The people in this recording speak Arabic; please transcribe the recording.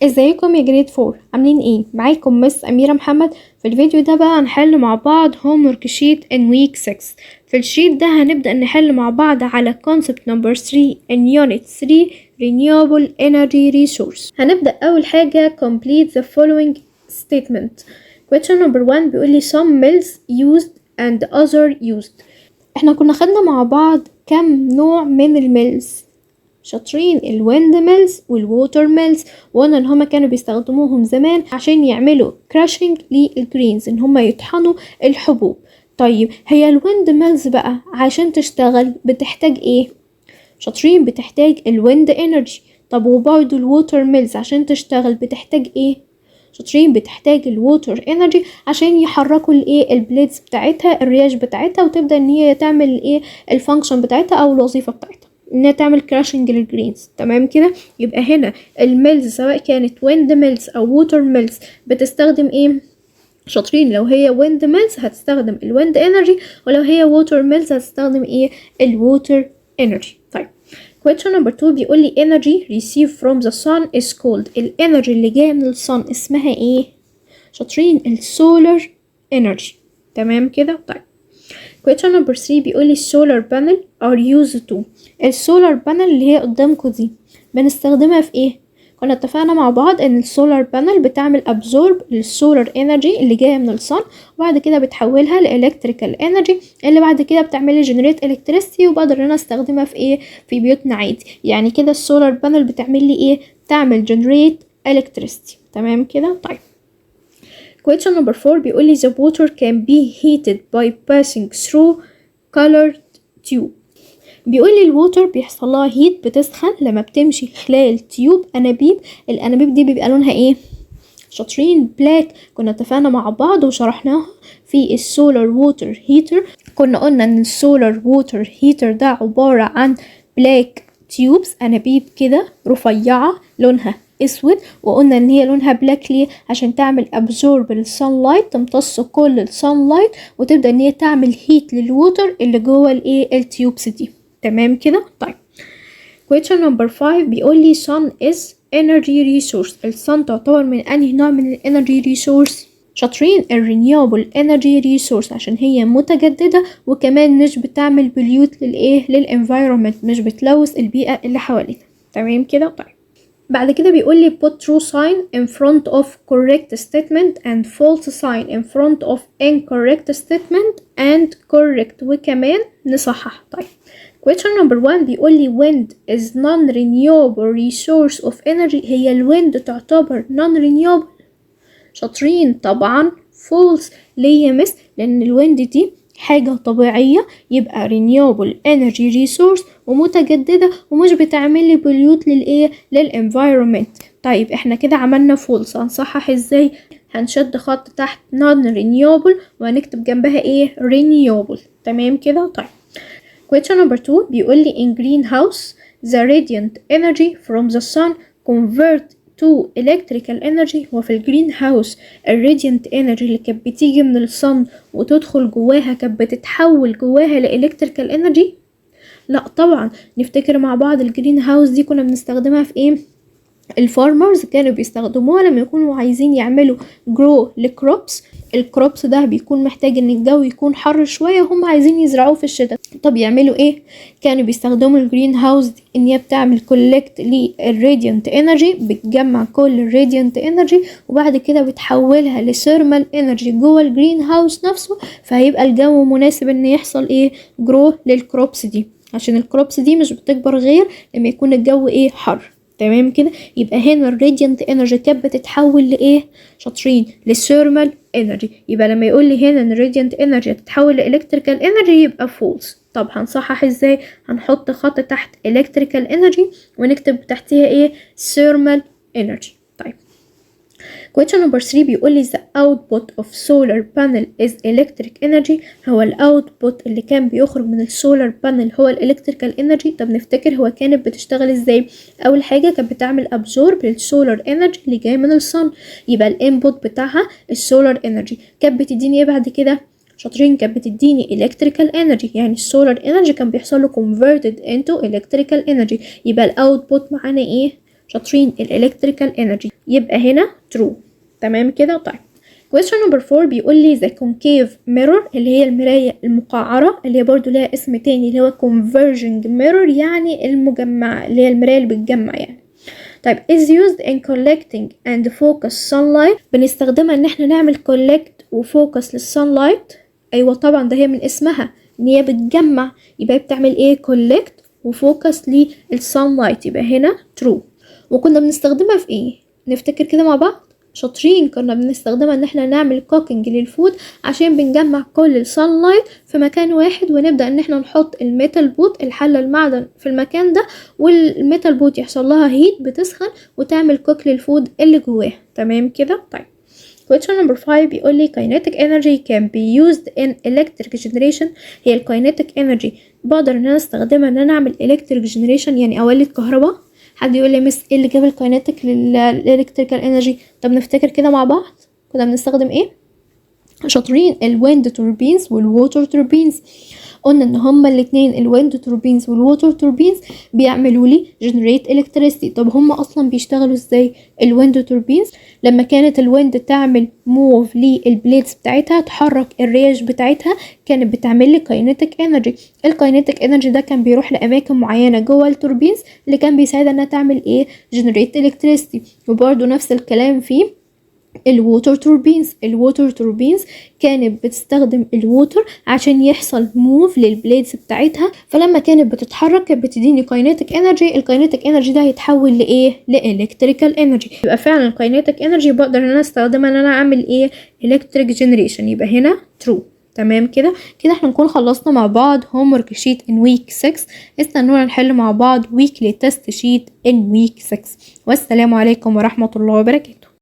ازيكم يا جريد فور، عاملين ايه؟ معاكم مس اميره محمد. في الفيديو ده بقى هنحل مع بعض هوم ورك شيت ان ويك 6. في الشيت ده هنبدا نحل مع بعض على concept number 3 in unit 3 renewable energy resource. هنبدا اول حاجه complete the following statement. question number 1 بيقول لي some mills used and other used. احنا كنا خدنا مع بعض كم نوع من الميلز؟ شاطرين، الويند ميلز والووتر ميلز، وقلنا ان هما كانوا بيستخدموهم زمان عشان يعملوا كراشنج للجرينز، ان هما يطحنوا الحبوب. طيب هي الويند ميلز بقى عشان تشتغل بتحتاج ايه؟ شاطرين، بتحتاج الويند انرجي. طب وبرضه الووتر ميلز عشان تشتغل بتحتاج ايه؟ شاطرين، بتحتاج الووتر انرجي عشان يحركوا الايه البليدز بتاعتها، الرياش بتاعتها، وتبدا ان هي تعمل الايه الفانكشن بتاعتها او الوظيفه بتاعتها، انها تعمل كراشنج للجرينز. تمام كده؟ يبقى هنا الميلز سواء كانت ويند ميلز او ووتر ميلز بتستخدم ايه؟ شاطرين، لو هي ويند ميلز هتستخدم الويند انرجي، ولو هي ووتر ميلز هتستخدم ايه؟ الووتر انرجي. طيب question number 2 بيقول لي energy received from the sun is called. الانرجي اللي جايه من الصن اسمها ايه؟ شاطرين، السولار انرجي. تمام كده؟ طيب question number 3 بيقول لي solar panel are used to. السولار بانل اللي هي قدامكم دي بنستخدمها في ايه؟ كنا اتفقنا مع بعض ان السولار بانل بتعمل ابزورب للسولار انرجي اللي جايه من الصن، وبعد كده بتحولها لالكتريكال انرجي اللي بعد كده بتعمل لي جنريت الكتريستي، وبقدر ان انا استخدمها في ايه؟ في بيوتنا عادي. يعني كده السولار بانل بتعمل لي ايه؟ تعمل جنريت الكتريستي. تمام كده؟ طيب question number 4 بيقول لي the water can be heated by passing through colored tube. بيقول لي الووتر بيحصل لها هيت، بتسخن لما بتمشي خلال تيوب انابيب. الانابيب دي بيبقى لونها ايه؟ شاطرين، بلاك. كنا اتفقنا مع بعض وشرحناها في السولار ووتر هيتر. كنا قلنا ان السولار ووتر هيتر ده عبارة عن بلاك تيوبس، انابيب كده رفيعة لونها اسود، وقلنا ان هي لونها بلاك ليه؟ عشان تعمل ابزورب للسان لايت، تمتص كل السان لايت، وتبدا ان هي تعمل هيت للووتر اللي جوه الايه التيوبس دي. تمام كده؟ طيب question number 5 بيقول لي sun is energy resource. الصن تعتبر من انهي نوع من الانرجي ريسورس؟ شاطرين، الرينيوبل انرجي ريسورس، عشان هي متجددة وكمان مش بتعمل بليوت للايه للانفايرومنت، مش بتلوث البيئة اللي حوالينا. تمام كده؟ طيب بعد كده بيقول لي put true sign in front of correct statement and false sign in front of incorrect statement and correct، وكمان نصحح. طيب question number 1 بيقول لي wind is non-renewable resource of energy. هي الويند تعتبر non-renewable؟ شاطرين، طبعا false. ليه يا مس؟ لان الويند دي حاجة طبيعية، يبقى renewable energy resource ومتجددة ومش بتعمل لي بليوت للايه للانفايرومنت. طيب احنا كده عملنا false، هنصحح ازاي؟ هنشد خط تحت non renewable وهنكتب جنبها ايه؟ renewable. تمام كده؟ طيب question number 2 بيقول لي in greenhouse the radiant energy from the sun convert to electrical energy. وفي الجرين هاوس الراديانت انرجي اللي كانت بتيجي من الصن وتدخل جواها كانت بتتحول جواها لإلكتريكال انرجي؟ لا طبعا. نفتكر مع بعض الجرين هاوس دي كنا بنستخدمها في ايه؟ الفارمرز كانوا بيستخدموها لما يكونوا عايزين يعملوا جرو لكروبس. الكروبس ده بيكون محتاج ان الجو يكون حر شويه وهم عايزين يزرعوه في الشتاء. طب يعملوا ايه؟ كانوا بيستخدموا الجرين هاوس دي ان هي بتعمل كولكت للراديانت انرجي، بتجمع كل الراديانت انرجي وبعد كده بتحولها لثيرمال انرجي جوه الجرين هاوس نفسه، فهيبقى الجو مناسب ان يحصل ايه؟ جرو للكروبس دي، عشان الكروبس دي مش بتكبر غير لما يكون الجو ايه؟ حر. تمام كده؟ يبقى هنا الراديانت انرجي كانت بتتحول لايه؟ شاطرين، للثيرمال انرجي. يبقى لما يقول لي هنا ان الراديانت انرجي تتحول لالكتريكال انرجي يبقى فولس. طب هنصحح ازاي؟ هنحط خط تحت الكتريكال انرجي ونكتب تحتيها ايه؟ ثيرمال انرجي. طيب question number 3 بيقول لي the output of solar panel is electric energy. هو الاوتبوت اللي كان بيخرج من السولار بانل هو الالكتريكال انرجي. طب نفتكر هو كانت بتشتغل ازاي؟ اول حاجه كانت بتعمل ابزورب للسولار انرجي اللي جاي من الصن، يبقى الانبوت بتاعها السولار انرجي. كانت بتديني ايه بعد كده؟ شاطرين، كانت بتديني electrical energy، يعني السولار energy كان بيحصل له converted into electrical energy. يبقى الاوتبوت معانا ايه؟ شاطرين. الالكتريكال انرجي يبقى هنا true. تمام كده. طيب question number 4 بيقول لي the concave mirror اللي هي المراية المقعرة اللي هي برضو لها اسم تاني اللي هو converging mirror يعني المجمعة اللي هي المراية اللي بتجمع يعني. طيب is used in collecting and focus sunlight بنستخدمها ان احنا نعمل collect وفوكس للsunlight. ايوه طبعا ده هي من اسمها ان هي بتجمع يبقى بتعمل ايه collect وفوكس للsunlight يبقى هنا true. وكنا بنستخدمها في ايه؟ نفتكر كده مع بعض. شاطرين. كنا بنستخدمها ان احنا نعمل كوكينج للفود عشان بنجمع كل السانلايت في مكان واحد ونبدأ ان احنا نحط الميتال بوت الحلة المعدن في المكان ده والميتال بوت يحصل لها هيت بتسخن وتعمل كوك للفود اللي جواه. تمام كده. طيب question number 5 بيقول لي kinetic energy can be used in electric generation. هي الكاينيتيك انرجي بقدر ان انا استخدمها ان انا اعمل electric generation يعني اولد كهرباء. حد يقول لي مس ايه اللي جاب الكاينيتيك للالكتريكال انرجي؟ طب نفتكر كده مع بعض كنا بنستخدم ايه؟ شاطرين. الويند توربينز والووتر توربينز. قلنا ان هما الاتنين الويند توربينز والووتر توربينز بيعملوا لي جنريت الكتريستي. طب هما اصلا بيشتغلوا ازاي؟ الويند توربينز لما كانت الويند تعمل موف للبليدز بتاعتها تحرك الريش بتاعتها كانت بتعمل لي كاينيتيك انرجي. الكاينيتيك انرجي ده كان بيروح لاماكن معينه جوه التوربينز اللي كان بيساعدها انها تعمل ايه؟ جنريت الكتريستي. وبرده نفس الكلام في الووتر توربينز. الووتر توربينز كانت بتستخدم الووتر عشان يحصل موف للبليدز بتاعتها فلما كانت بتتحرك كانت بتديني كاينيتيك انرجي. الكاينيتيك انرجي ده هيتحول لايه؟ لالكتريكال انرجي. يبقى فعلا الكاينيتيك انرجي بقدر ان انا استخدمها ان انا اعمل ايه؟ الكتريك جنريشن يبقى هنا ترو. تمام كده. كده احنا نكون خلصنا مع بعض homework sheet in week 6. استنونا نحل مع بعض weekly test sheet in week 6. والسلام عليكم ورحمة الله وبركاته.